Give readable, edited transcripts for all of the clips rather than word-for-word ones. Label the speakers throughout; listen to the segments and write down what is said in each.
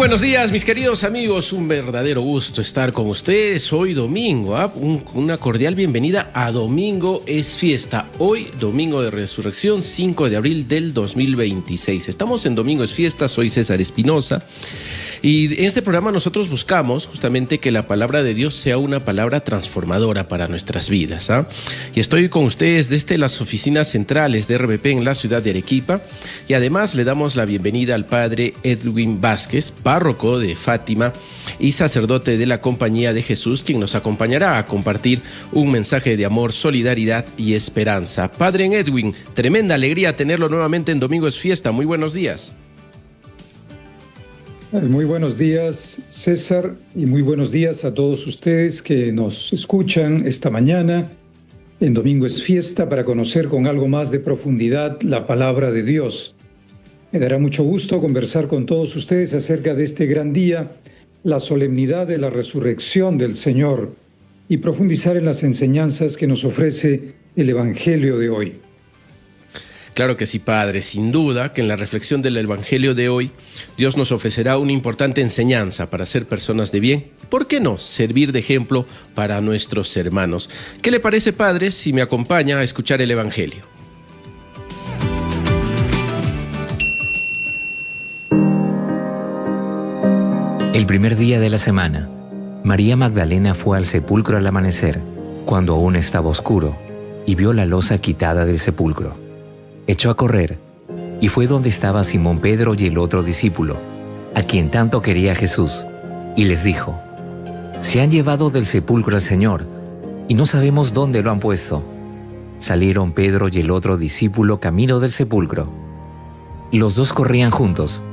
Speaker 1: buenos días, mis queridos amigos. Un verdadero gusto estar con ustedes hoy domingo. Una cordial bienvenida a Domingo es Fiesta. Hoy, domingo de Resurrección, 5 de abril del 2026. Estamos en Domingo es Fiesta, soy César Espinosa. Y en este programa nosotros buscamos justamente que la palabra de Dios sea una palabra transformadora para nuestras vidas. Y estoy con ustedes desde las oficinas centrales de RBP en la ciudad de Arequipa. Y además le damos la bienvenida al padre Edwin Vázquez, párroco de Fátima y sacerdote de la Compañía de Jesús, quien nos acompañará a compartir un mensaje de amor, solidaridad y esperanza. Padre Edwin, tremenda alegría tenerlo nuevamente en Domingo es Fiesta. Muy buenos días.
Speaker 2: Muy buenos días, César, y muy buenos días a todos ustedes que nos escuchan esta mañana en Domingo es Fiesta para conocer con algo más de profundidad la palabra de Dios. Me dará mucho gusto conversar con todos ustedes acerca de este gran día, la solemnidad de la resurrección del Señor, y profundizar en las enseñanzas que nos ofrece el Evangelio de hoy.
Speaker 1: Claro que sí, Padre. Sin duda que en la reflexión del Evangelio de hoy, Dios nos ofrecerá una importante enseñanza para ser personas de bien. ¿Por qué no servir de ejemplo para nuestros hermanos? ¿Qué le parece, Padre, si me acompaña a escuchar el Evangelio?
Speaker 3: El primer día de la semana, María Magdalena fue al sepulcro al amanecer, cuando aún estaba oscuro, y vio la losa quitada del sepulcro. Echó a correr, y fue donde estaba Simón Pedro y el otro discípulo, a quien tanto quería Jesús, y les dijo: «Se han llevado del sepulcro al Señor, y no sabemos dónde lo han puesto». Salieron Pedro y el otro discípulo camino del sepulcro. Los dos corrían juntos,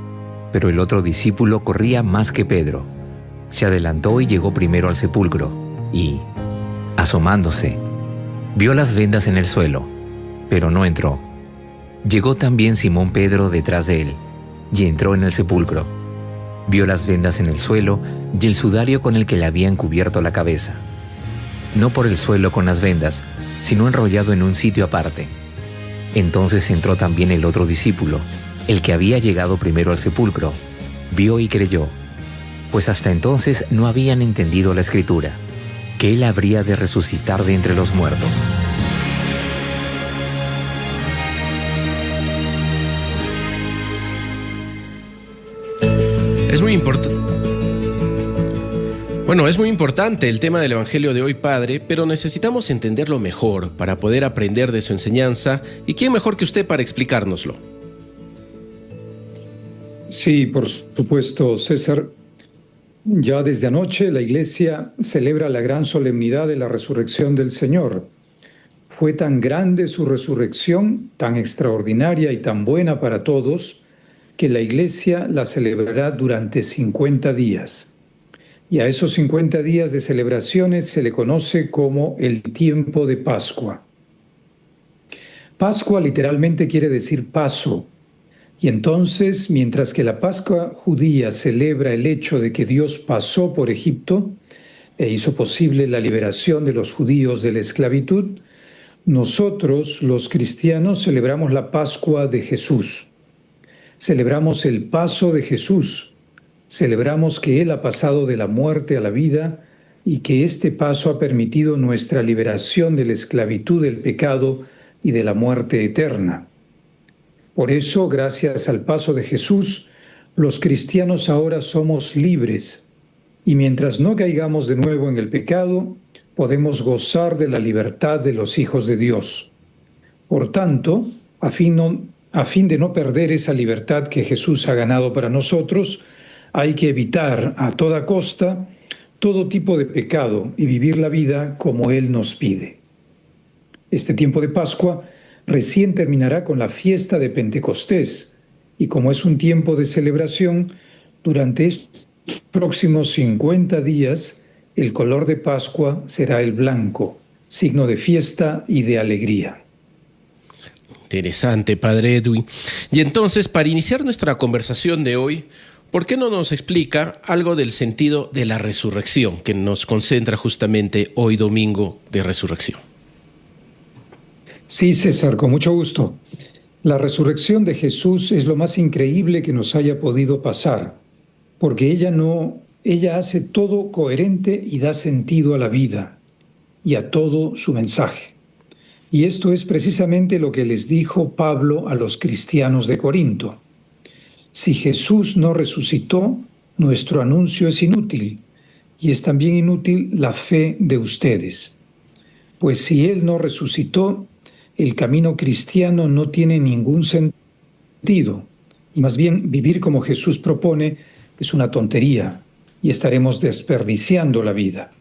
Speaker 3: pero el otro discípulo corría más que Pedro. Se adelantó y llegó primero al sepulcro, y, asomándose, vio las vendas en el suelo, pero no entró. Llegó también Simón Pedro detrás de él, y entró en el sepulcro. Vio las vendas en el suelo y el sudario con el que le habían cubierto la cabeza. No por el suelo con las vendas, sino enrollado en un sitio aparte. Entonces entró también el otro discípulo, el que había llegado primero al sepulcro. Vio y creyó, pues hasta entonces no habían entendido la Escritura, que él habría de resucitar de entre los muertos.
Speaker 1: Es muy importante el tema del Evangelio de hoy, Padre, pero necesitamos entenderlo mejor para poder aprender de su enseñanza. ¿Y quién mejor que usted para explicárnoslo?
Speaker 2: Sí, por supuesto, César. Ya desde anoche la Iglesia celebra la gran solemnidad de la resurrección del Señor. Fue tan grande su resurrección, tan extraordinaria y tan buena para todos, que la Iglesia la celebrará durante 50 días. Y a esos 50 días de celebraciones se le conoce como el tiempo de Pascua. Pascua literalmente quiere decir paso. Y entonces, mientras que la Pascua judía celebra el hecho de que Dios pasó por Egipto e hizo posible la liberación de los judíos de la esclavitud, nosotros, los cristianos, celebramos la Pascua de Jesús. Celebramos el paso de Jesús. Celebramos que Él ha pasado de la muerte a la vida y que este paso ha permitido nuestra liberación de la esclavitud del pecado y de la muerte eterna. Por eso, gracias al paso de Jesús, los cristianos ahora somos libres, y mientras no caigamos de nuevo en el pecado, podemos gozar de la libertad de los hijos de Dios. Por tanto, a fin de no perder esa libertad que Jesús ha ganado para nosotros, hay que evitar a toda costa todo tipo de pecado y vivir la vida como Él nos pide. Este tiempo de Pascua recién terminará con la fiesta de Pentecostés, y como es un tiempo de celebración, durante estos próximos 50 días, el color de Pascua será el blanco, signo de fiesta y de alegría.
Speaker 1: Interesante, Padre Edwin. Y entonces, para iniciar nuestra conversación de hoy, ¿por qué no nos explica algo del sentido de la resurrección que nos concentra justamente hoy domingo de resurrección?
Speaker 2: Sí, César, con mucho gusto. La resurrección de Jesús es lo más increíble que nos haya podido pasar. porque ella hace todo coherente y da sentido a la vida y a todo su mensaje. Y esto es precisamente lo que les dijo Pablo a los cristianos de Corinto. Si Jesús no resucitó, nuestro anuncio es inútil, y es también inútil la fe de ustedes. Pues si Él no resucitó, el camino cristiano no tiene ningún sentido, y más bien vivir como Jesús propone es una tontería, y estaremos desperdiciando la vida.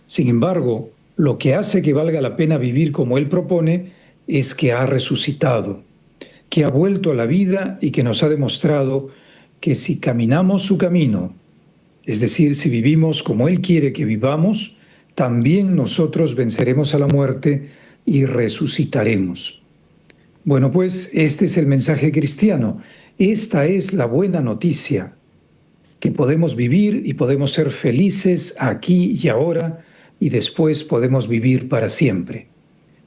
Speaker 2: Sin embargo, lo que hace que valga la pena vivir como Él propone es que ha resucitado, que ha vuelto a la vida y que nos ha demostrado que si caminamos su camino, es decir, si vivimos como Él quiere que vivamos, también nosotros venceremos a la muerte y resucitaremos. Bueno, pues este es el mensaje cristiano. Esta es la buena noticia, que podemos vivir y podemos ser felices aquí y ahora, y después podemos vivir para siempre.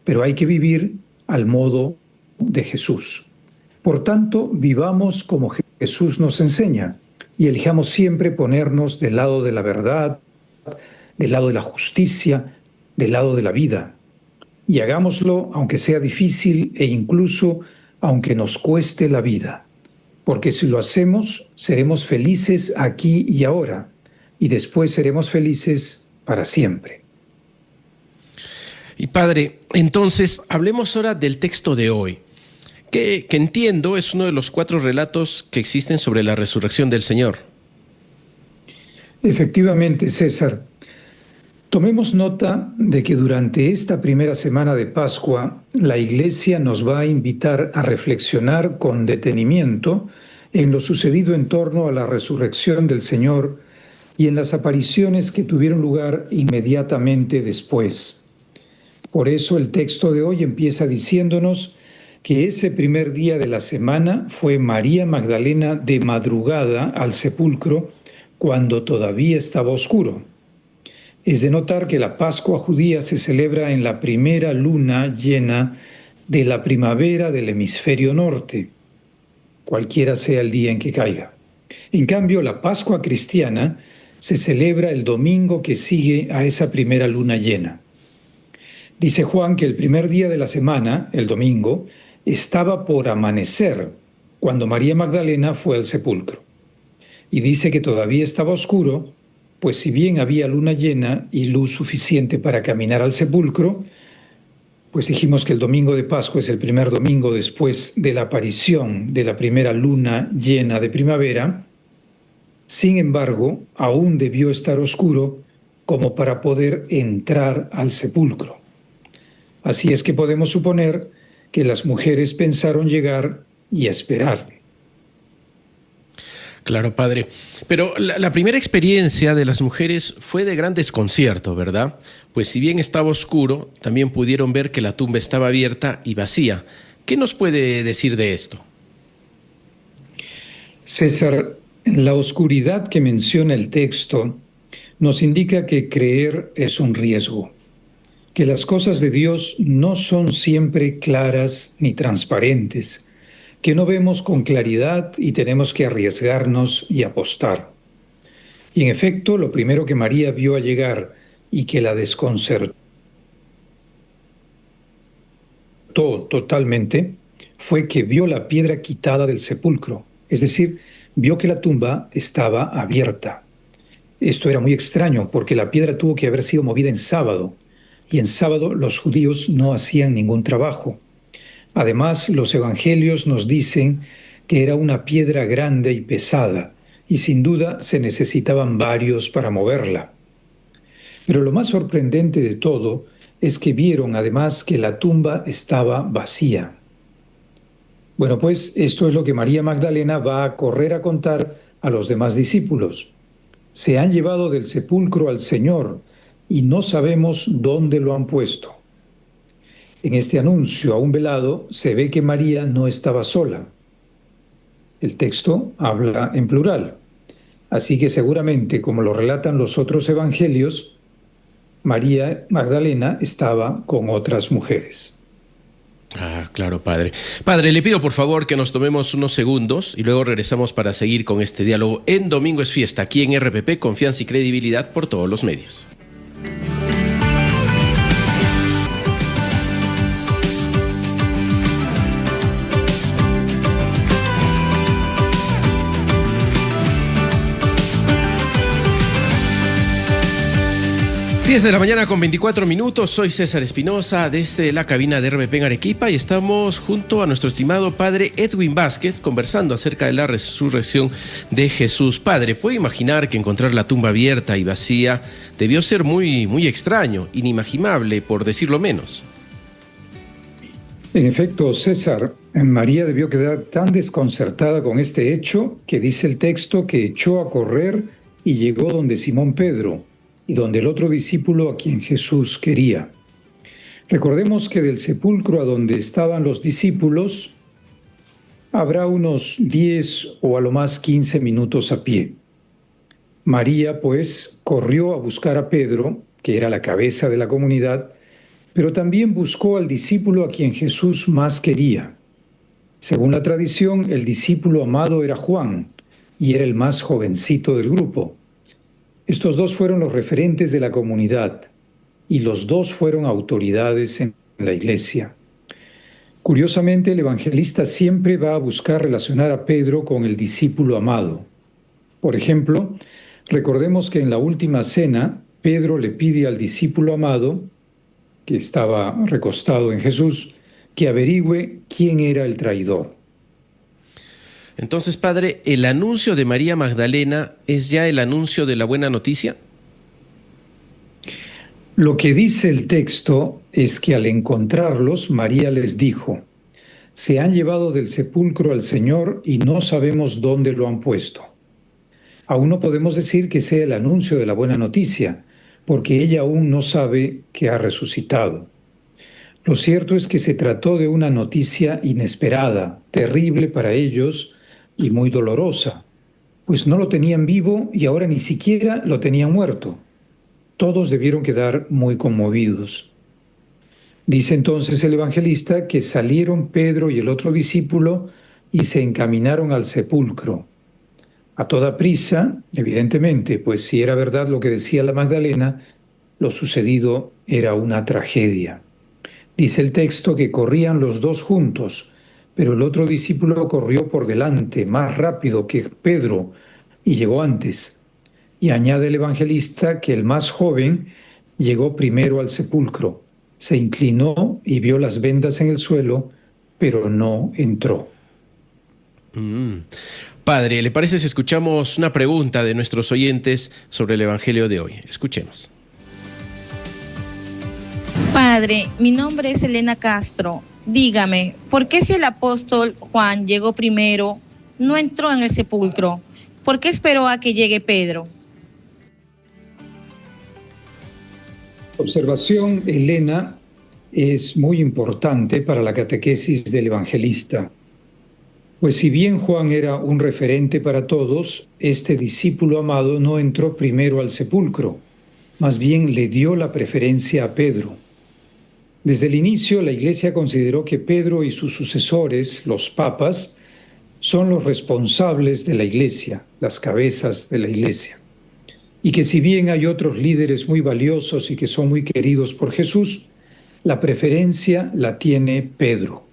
Speaker 2: Pero hay que vivir al modo de Jesús. Por tanto, vivamos como Jesús nos enseña y elijamos siempre ponernos del lado de la verdad, del lado de la justicia, del lado de la vida. Y hagámoslo aunque sea difícil e incluso aunque nos cueste la vida. Porque si lo hacemos, seremos felices aquí y ahora, y después seremos felices para siempre.
Speaker 1: Y Padre, entonces hablemos ahora del texto de hoy, que entiendo es uno de los 4 relatos que existen sobre la resurrección del Señor.
Speaker 2: Efectivamente, César. Tomemos nota de que durante esta primera semana de Pascua, la Iglesia nos va a invitar a reflexionar con detenimiento en lo sucedido en torno a la resurrección del Señor y en las apariciones que tuvieron lugar inmediatamente después. Por eso el texto de hoy empieza diciéndonos que ese primer día de la semana fue María Magdalena de madrugada al sepulcro cuando todavía estaba oscuro. Es de notar que la Pascua judía se celebra en la primera luna llena de la primavera del hemisferio norte, cualquiera sea el día en que caiga. En cambio, la Pascua cristiana se celebra el domingo que sigue a esa primera luna llena. Dice Juan que el primer día de la semana, el domingo, estaba por amanecer cuando María Magdalena fue al sepulcro. Y dice que todavía estaba oscuro, pues si bien había luna llena y luz suficiente para caminar al sepulcro, pues dijimos que el domingo de Pascua es el primer domingo después de la aparición de la primera luna llena de primavera. Sin embargo, aún debió estar oscuro como para poder entrar al sepulcro. Así es que podemos suponer que las mujeres pensaron llegar y esperar.
Speaker 1: Claro, Padre. Pero la primera experiencia de las mujeres fue de gran desconcierto, ¿verdad? Pues si bien estaba oscuro, también pudieron ver que la tumba estaba abierta y vacía. ¿Qué nos puede decir de esto?
Speaker 2: César, la oscuridad que menciona el texto nos indica que creer es un riesgo, que las cosas de Dios no son siempre claras ni transparentes, que no vemos con claridad y tenemos que arriesgarnos y apostar. Y en efecto, lo primero que María vio al llegar y que la desconcertó totalmente fue que vio la piedra quitada del sepulcro, es decir, vio que la tumba estaba abierta. Esto era muy extraño porque la piedra tuvo que haber sido movida en sábado, y en sábado los judíos no hacían ningún trabajo. Además, los evangelios nos dicen que era una piedra grande y pesada, y sin duda se necesitaban varios para moverla. Pero lo más sorprendente de todo es que vieron además que la tumba estaba vacía. Bueno, pues esto es lo que María Magdalena va a correr a contar a los demás discípulos. Se han llevado del sepulcro al Señor y no sabemos dónde lo han puesto. En este anuncio a un velado se ve que María no estaba sola. El texto habla en plural. Así que seguramente, como lo relatan los otros evangelios, María Magdalena estaba con otras mujeres.
Speaker 1: Ah, claro, padre. Padre, le pido por favor que nos tomemos unos segundos y luego regresamos para seguir con este diálogo en Domingo es Fiesta, aquí en RPP, confianza y credibilidad por todos los medios. 10 de la mañana con 24 minutos, soy César Espinosa desde la cabina de RBP en Arequipa y estamos junto a nuestro estimado padre Edwin Vázquez conversando acerca de la resurrección de Jesús. Padre, ¿puede imaginar que encontrar la tumba abierta y vacía debió ser muy extraño, inimaginable, por decirlo menos?
Speaker 2: En efecto, César, María debió quedar tan desconcertada con este hecho que dice el texto que echó a correr y llegó donde Simón Pedro y donde el otro discípulo a quien Jesús quería. Recordemos que del sepulcro a donde estaban los discípulos habrá unos 10 o a lo más 15 minutos a pie. María, pues, corrió a buscar a Pedro, que era la cabeza de la comunidad, pero también buscó al discípulo a quien Jesús más quería. Según la tradición, el discípulo amado era Juan, y era el más jovencito del grupo. Estos dos fueron los referentes de la comunidad, y los dos fueron autoridades en la iglesia. Curiosamente, el evangelista siempre va a buscar relacionar a Pedro con el discípulo amado. Por ejemplo, recordemos que en la última cena, Pedro le pide al discípulo amado, que estaba recostado en Jesús, que averigüe quién era el traidor.
Speaker 1: Entonces, padre, ¿el anuncio de María Magdalena es ya el anuncio de la buena noticia?
Speaker 2: Lo que dice el texto es que al encontrarlos, María les dijo: se han llevado del sepulcro al Señor y no sabemos dónde lo han puesto. Aún no podemos decir que sea el anuncio de la buena noticia, porque ella aún no sabe que ha resucitado. Lo cierto es que se trató de una noticia inesperada, terrible para ellos y muy dolorosa, pues no lo tenían vivo y ahora ni siquiera lo tenían muerto. Todos debieron quedar muy conmovidos. Dice entonces el evangelista que salieron Pedro y el otro discípulo y se encaminaron al sepulcro. A toda prisa, evidentemente, pues si era verdad lo que decía la Magdalena, lo sucedido era una tragedia. Dice el texto que corrían los dos juntos, pero el otro discípulo corrió por delante, más rápido que Pedro, y llegó antes. Y añade el evangelista que el más joven llegó primero al sepulcro, se inclinó y vio las vendas en el suelo, pero no entró.
Speaker 1: Padre, ¿le parece si escuchamos una pregunta de nuestros oyentes sobre el evangelio de hoy? Escuchemos.
Speaker 4: Padre, mi nombre es Elena Castro. Dígame, ¿por qué si el apóstol Juan llegó primero, no entró en el sepulcro? ¿Por qué esperó a que llegue Pedro?
Speaker 2: Observación, Elena, es muy importante para la catequesis del evangelista. Pues si bien Juan era un referente para todos, este discípulo amado no entró primero al sepulcro, más bien le dio la preferencia a Pedro. Desde el inicio, la Iglesia consideró que Pedro y sus sucesores, los papas, son los responsables de la Iglesia, las cabezas de la Iglesia. Y que si bien hay otros líderes muy valiosos y que son muy queridos por Jesús, la preferencia la tiene Pedro.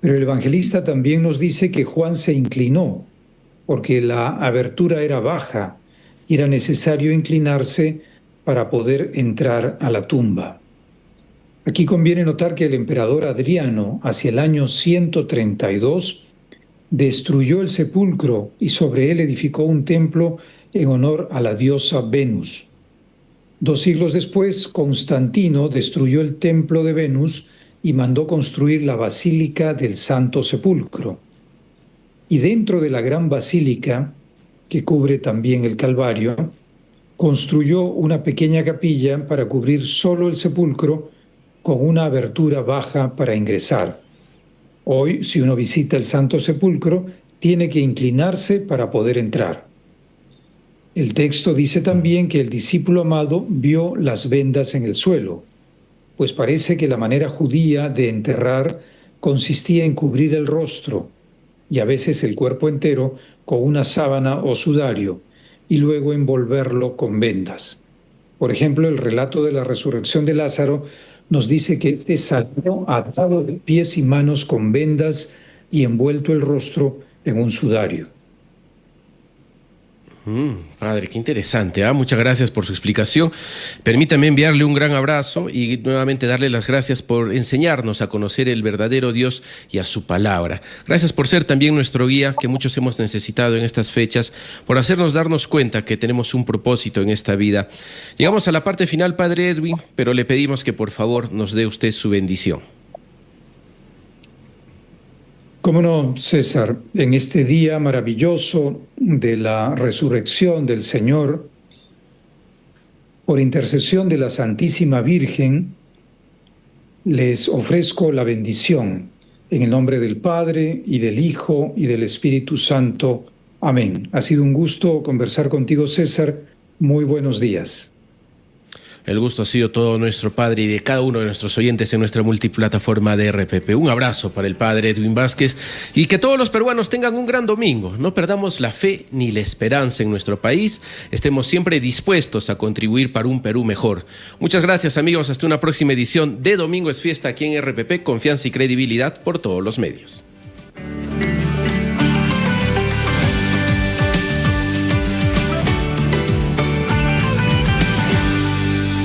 Speaker 2: Pero el evangelista también nos dice que Juan se inclinó, porque la abertura era baja y era necesario inclinarse para poder entrar a la tumba. Aquí conviene notar que el emperador Adriano, hacia el año 132, destruyó el sepulcro y sobre él edificó un templo en honor a la diosa Venus. 2 siglos después, Constantino destruyó el templo de Venus y mandó construir la Basílica del Santo Sepulcro. Y dentro de la gran basílica, que cubre también el Calvario, construyó una pequeña capilla para cubrir solo el sepulcro, con una abertura baja para ingresar. Hoy, si uno visita el Santo Sepulcro, tiene que inclinarse para poder entrar. El texto dice también que el discípulo amado vio las vendas en el suelo, pues parece que la manera judía de enterrar consistía en cubrir el rostro y a veces el cuerpo entero con una sábana o sudario y luego envolverlo con vendas. Por ejemplo, el relato de la resurrección de Lázaro nos dice que este salió atado de pies y manos con vendas y envuelto el rostro en un sudario.
Speaker 1: Padre, qué interesante, ¿ah? Muchas gracias por su explicación. Permítame enviarle un gran abrazo y nuevamente darle las gracias por enseñarnos a conocer el verdadero Dios y a su palabra. Gracias por ser también nuestro guía, que muchos hemos necesitado en estas fechas, por hacernos darnos cuenta que tenemos un propósito en esta vida. Llegamos a la parte final, Padre Edwin, pero le pedimos que por favor nos dé usted su bendición.
Speaker 2: ¿Cómo no, César? En este día maravilloso de la resurrección del Señor, por intercesión de la Santísima Virgen, les ofrezco la bendición en el nombre del Padre y del Hijo y del Espíritu Santo. Amén. Ha sido un gusto conversar contigo, César. Muy buenos días.
Speaker 1: El gusto ha sido todo nuestro, Padre, y de cada uno de nuestros oyentes en nuestra multiplataforma de RPP. Un abrazo para el Padre Edwin Vázquez y que todos los peruanos tengan un gran domingo. No perdamos la fe ni la esperanza en nuestro país. Estemos siempre dispuestos a contribuir para un Perú mejor. Muchas gracias, amigos. Hasta una próxima edición de Domingo es Fiesta aquí en RPP. Confianza y credibilidad por todos los medios.